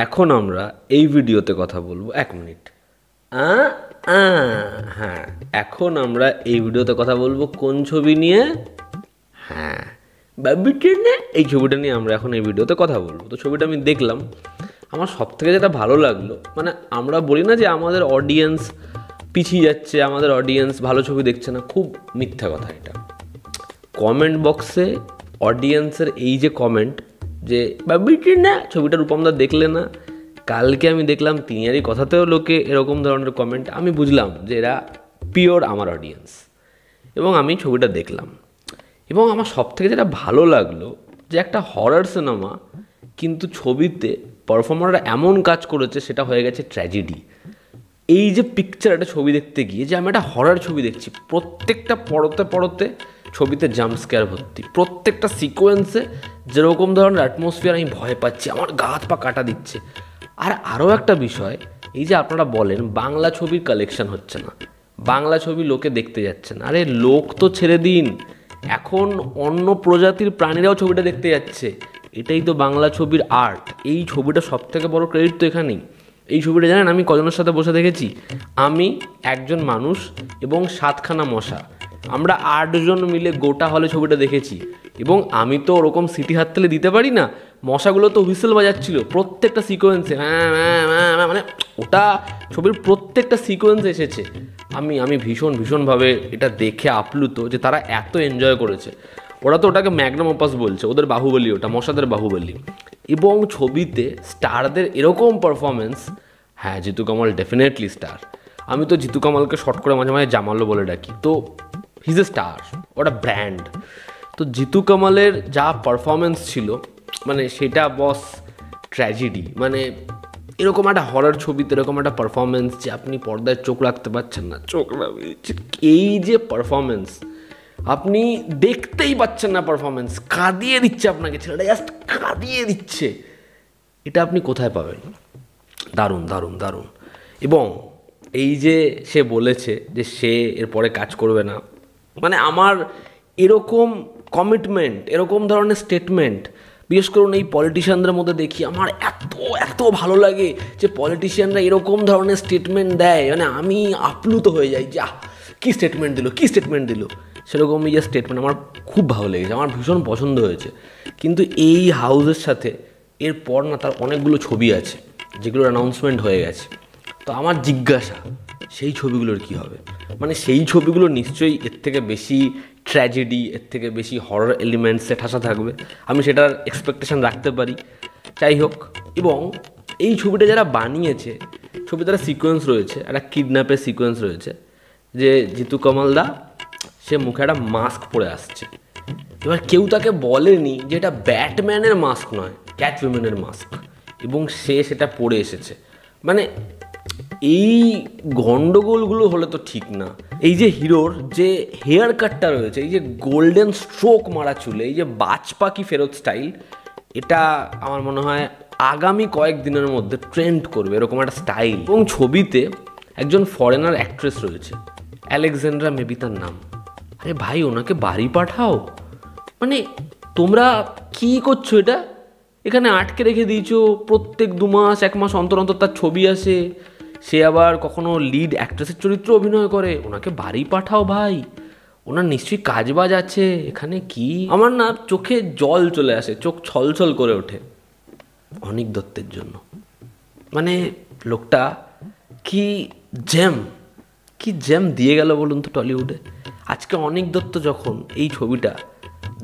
এখন আমরা এই ভিডিওতে কথা বলবো 1 মিনিট। হ্যাঁ, এখন আমরা এই ভিডিওতে কথা বলবো কোন ছবি নিয়ে? হ্যাঁ, বাবিটেনে এই ছবিটা নিয়ে আমরা এখন এই ভিডিওতে কথা বলবো। তো ছবিটা আমি দেখলাম, আমার সবথেকে যেটা ভালো লাগলো, মানে আমরা বলি না যে আমাদের অডিয়েন্স পিছিয়ে যাচ্ছে, আমাদের অডিয়েন্স ভালো ছবি দেখছে না, খুব মিথ্যা কথা এটা। কমেন্ট বক্সে অডিয়েন্সের এই যে কমেন্ট যে বাবিটেনে ছবিটা রূপমদা দেখলে না, কালকে আমি দেখলাম তিনিয়ারি কথাতেও লোকে এরকম ধরনের কমেন্ট, আমি বুঝলাম যে এরা পিওর আমার অডিয়েন্স। এবং আমি ছবিটা দেখলাম, এবং আমার সবথেকে যেটা ভালো লাগলো যে একটা হরর সিনেমা কিন্তু ছবিতে পারফর্মাররা এমন কাজ করেছে সেটা হয়ে গেছে ট্র্যাজেডি। এই যে পিকচার, একটা ছবি দেখতে গিয়ে যে আমি একটা হরর ছবি দেখছি, প্রত্যেকটা পড়তে পড়তে ছবিতে জাম্প স্কেয়ার ভর্তি, প্রত্যেকটা সিকোয়েন্সে যেরকম ধরনের অ্যাটমসফিয়ার আমি ভয় পাচ্ছি, আমার গা হাত পা কাটা দিচ্ছে। আর আরও একটা বিষয়, এই যে আপনারা বলেন বাংলা ছবির কালেকশন হচ্ছে না, বাংলা ছবি লোকে দেখতে যাচ্ছে না, আরে লোক তো ছেড়ে দিন, এখন অন্য প্রজাতির প্রাণীরাও ছবিটা দেখতে যাচ্ছে। এটাই তো বাংলা ছবির আর্ট। এই ছবিটা সবথেকে বড় ক্রেডিট তো এখানেই। এই ছবিটা জানেন আমি কজনের সাথে বসে দেখেছি? আমি, একজন মানুষ এবং 7খানা মশা, আমরা 8 জন মিলে গোটা হলে ছবিটা দেখেছি। এবং আমি তো ওরকম সিটি হাততালি দিতে পারি না, মশাগুলো তো হুইসেল বাজাচ্ছিল প্রত্যেকটা সিকোয়েন্সে, মানে ওটা ছবির প্রত্যেকটা সিকোয়েন্স এসেছে। আমি ভীষণভাবে এটা দেখে আপ্লুত যে তারা এত এনজয় করেছে। ওরা তো ওটাকে ম্যাগনাম অপাস বলছে, ওদের বাহুবলী, ওটা মশাদের বাহুবলী। এবং ছবিতে স্টারদের এরকম পারফরমেন্স, হ্যাঁ জিতু কামাল ডেফিনেটলি স্টার। আমি তো জিতু কামালকে শর্ট করে মাঝে মাঝে জামালও বলে ডাকি, তো হিজ এ স্টার, ওটা ব্র্যান্ড। তো জিতু কামালের যা পারফরমেন্স ছিল, মানে সেটা বস ট্র্যাজেডি। মানে এরকম একটা হরর ছবিতে এরকম একটা পারফরমেন্স যে আপনি পর্দায় চোখ রাখতে পারছেন না, চোখ এই যে পারফরমেন্স আপনি দেখতেই পাচ্ছেন না, পারফরমেন্স কাঁদিয়ে দিচ্ছে আপনাকে, ছেলেটা জাস্ট কাঁদিয়ে দিচ্ছে। এটা আপনি কোথায় পাবেন? দারুণ দারুণ দারুণ। এবং এই যে সে বলেছে যে সে এরপরে কাজ করবে না, মানে আমার এরকম কমিটমেন্ট, এরকম ধরনের স্টেটমেন্ট বিশেষ করুন এই পলিটিশিয়ানদের মধ্যে দেখি, আমার এত এত ভালো লাগে যে পলিটিশিয়ানরা এরকম ধরনের স্টেটমেন্ট দেয়, মানে আমি আপ্লুত হয়ে যাই, যা কী স্টেটমেন্ট দিল। সেরকমই যে স্টেটমেন্ট আমার খুব ভালো লেগেছে, আমার ভীষণ পছন্দ হয়েছে। কিন্তু এই হাউসের সাথে এরপর না তার অনেকগুলো ছবি আছে যেগুলোর অ্যানাউন্সমেন্ট হয়ে গেছে। তো আমার জিজ্ঞাসা, সেই ছবিগুলোর কি হবে? মানে সেই ছবিগুলো নিশ্চয়ই এর থেকে বেশি ট্র্যাজেডি, এর থেকে বেশি হরর এলিমেন্টসে ঠাসা থাকবে, আমি সেটার এক্সপেকটেশন রাখতে পারি। যাই হোক, এবং এই ছবিটা যারা বানিয়েছে, ছবিতে একটা সিকোয়েন্স রয়েছে, একটা কিডন্যাপের সিকোয়েন্স রয়েছে, যে জিতু কামালদা সে মুখে একটা মাস্ক পরে আসছে। এবার কেউ তাকে বলেনি যে এটা ব্যাটম্যানের মাস্ক নয়, ক্যাটউম্যানের মাস্ক, এবং সে সেটা পরে এসেছে। মানে এই গন্ডগোলগুলো হলে তো ঠিক না। এই যে হিরোর যে হেয়ার কাটটা রয়েছে, এই যে গোল্ডেন স্ট্রোক মারা চুলে, এই যে বাজ পাখি ফেরত স্টাইল, এটা আমার মনে হয় আগামী কয়েকদিনের মধ্যে ট্রেন্ড করবে এরকম একটা স্টাইল। এবং ছবিতে একজন ফরেনার অ্যাক্ট্রেস রয়েছে, অ্যালেকজান্ড্রা মেবি তার নাম। আরে ভাই, ওনাকে বাড়ি পাঠাও। মানে তোমরা কী করছো? এটা এখানে আটকে রেখে দিয়েছো, প্রত্যেক 2 মাস 1 মাস অন্তর অন্তর তার ছবি আসে, সে আবার কখনো লিড অ্যাক্ট্রেসের চরিত্র অভিনয় করে। ওনাকে বাড়ি পাঠাও ভাই, ওনার নিশ্চয়ই কাজবাজ আছে এখানে। কি আমার না চোখে জল চলে আসে, চোখ ছলছল করে ওঠে অনিক দত্তের জন্য। মানে লোকটা কি জ্যাম দিয়ে গেল বলুন তো টলিউডে। আজকে অনিক দত্ত যখন এই ছবিটা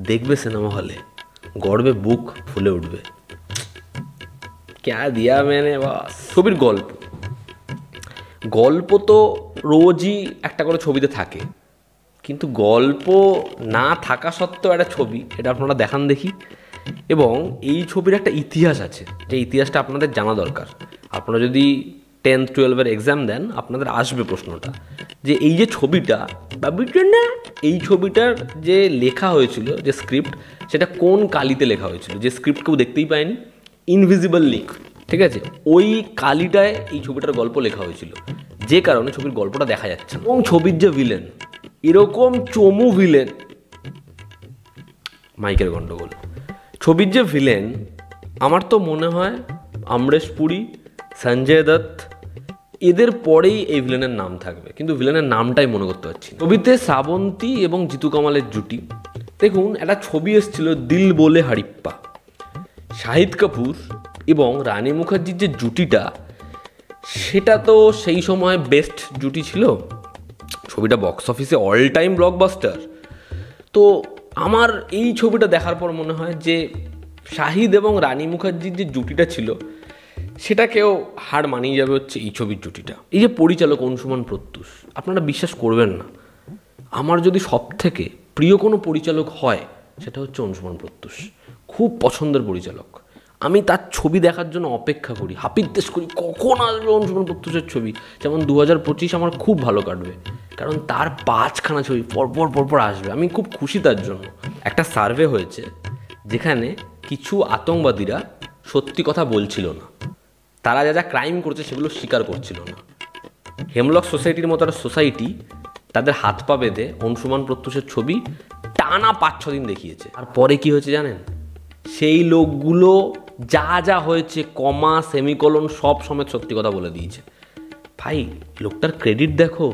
দেখবে সিনেমা হলে, গর্বে বুক ফুলে উঠবে। ক্যা দিয়া মেনে বাস। ছবির গল্প তো রোজই একটা করে ছবিতে থাকে, কিন্তু গল্প না থাকা সত্ত্বেও একটা ছবি, এটা আপনারা দেখান দেখি। এবং এই ছবির একটা ইতিহাস আছে, যে ইতিহাসটা আপনাদের জানা দরকার। আপনারা যদি 10th 12-এর এক্সাম দেন, আপনাদের আসবে প্রশ্নটা, যে এই যে ছবিটা এই ছবিটার যে লেখা হয়েছিল, যে স্ক্রিপ্ট, সেটা কোন কালিতে লেখা হয়েছিল, যে স্ক্রিপ্ট কেউ দেখতেই পায়নি, ইনভিজিবল লিঙ্ক, ঠিক আছে, ওই কালিটায় এই ছবিটার গল্প লেখা হয়েছিল, যে কারণে ছবির গল্পটা দেখা যাচ্ছে না। এবং ছবির যে ভিলেন, এরকম চমু ভিলেন, মাইকের গন্ডগোল। ছবির যে ভিলেন, আমার তো মনে হয় আমরেশ পুরী, সঞ্জয় দত্ত, এদের পরেই এই ভিলেনের নাম থাকবে, কিন্তু ভিলেনের নামটাই মনে করতে পারছি না। ছবিতে শ্রাবন্তী এবং জিতু কামালের জুটি। দেখুন, একটা ছবি এসেছিল দিল বলে হারিপ্পা, শাহিদ কাপুর এবং রানী মুখার্জির যে জুটিটা, সেটা তো সেই সময় বেস্ট জুটি ছিল। ছবিটা বক্স অফিসে অল টাইম ব্লকবাস্টার। তো আমার এই ছবিটা দেখার পর মনে হয় যে শাহিদ এবং রানী মুখার্জির যে জুটিটা ছিল, সেটাকেও হার মানিয়ে যাবে হচ্ছে এই ছবির জুটিটা। এই যে পরিচালক অংশুমান প্রত্যুষ, আপনারা বিশ্বাস করবেন না, আমার যদি সব থেকে প্রিয় কোনো পরিচালক হয় সেটা হচ্ছে অংশুমান প্রত্যুষ। খুব পছন্দের পরিচালক। আমি তার ছবি দেখার জন্য অপেক্ষা করি, হাপিত্তেশ করি কখন আসবে অংশুমান প্রত্যুষের ছবি। যেমন 2025 আমার খুব ভালো কাটবে, কারণ তার 5খানা ছবি পরপর আসবে। আমি খুব খুশি তার জন্য। একটা সার্ভে হয়েছে যেখানে কিছু আতঙ্কবাদীরা সত্যি কথা বলছিল না, তারা যা ক্রাইম করছে সেগুলো স্বীকার করছিল না। হেমলক সোসাইটির মতো একটা সোসাইটি তাদের হাত পা বেঁধে অংশুমান প্রত্যুষের ছবি টানা 5-6 দিন দেখিয়েছে। আর পরে কি হয়েছে জানেন? সেই লোকগুলো যা হয়েছে কমা সেমিকোলন সব সমেত সত্যি কথা বলে দিয়েছে। ভাই, লোকটার ক্রেডিট দেখো,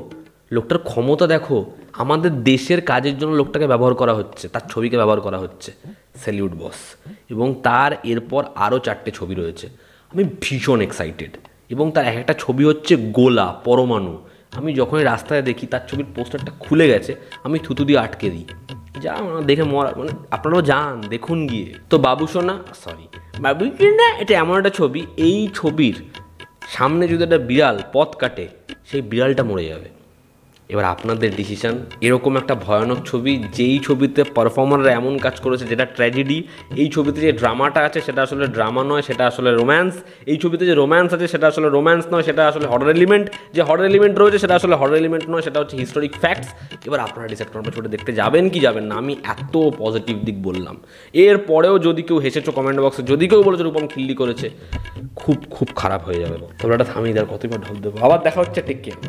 লোকটার ক্ষমতা দেখো। আমাদের দেশের কাজের জন্য লোকটাকে ব্যবহার করা হচ্ছে, তার ছবিকে ব্যবহার করা হচ্ছে। স্যালিউট বস। এবং তার এরপর আরও 4টে ছবি রয়েছে। আমি ভীষণ এক্সাইটেড। এবং তার একটা ছবি হচ্ছে গোলা, পরমাণু। আমি যখনই রাস্তায় দেখি তার ছবির পোস্টারটা খুলে গেছে, আমি থুতু দিয়ে আটকে দিই, যা দেখে মরা। মানে আপনারাও যান, দেখুন গিয়ে। তো বাবুসোনা, এটা এমন একটা ছবি, এই ছবির সামনে যদি একটা বিড়াল পথ কাটে, সেই বিড়ালটা মরে যাবে। এবার আপনাদের ডিসিশন। এরকম একটা ভয়ানক ছবি, যেই ছবিতে পারফর্মাররা এমন কাজ করেছে যেটা ট্র্যাজেডি, এই ছবিতে যে ড্রামাটা আছে সেটা আসলে ড্রামা নয়, সেটা আসলে রোম্যান্স, এই ছবিতে যে রোম্যান্স আছে সেটা আসলে রোম্যান্স নয়, সেটা আসলে হরর এলিমেন্ট, যে হরর এলিমেন্ট রয়েছে সেটা আসলে হরর এলিমেন্ট নয়, সেটা হচ্ছে হিস্টোরিক ফ্যাক্টস। এবার আপনারা ডিসাইড করেন ছবিটা দেখতে যাবেন কি যাবেন না। আমি এত পজিটিভ দিক বললাম, এর পরেও যদি কেউ হেসেছো কমেন্ট বক্সে, যদি কেউ বলেছে রূপম খিল্লি করেছে, খুব খারাপ হয়ে যাবে। তবে এটা থামিয়ে দেওয়ার কতবার ঢপ দেবো। আবার দেখা হচ্ছে, টেক কেয়ার।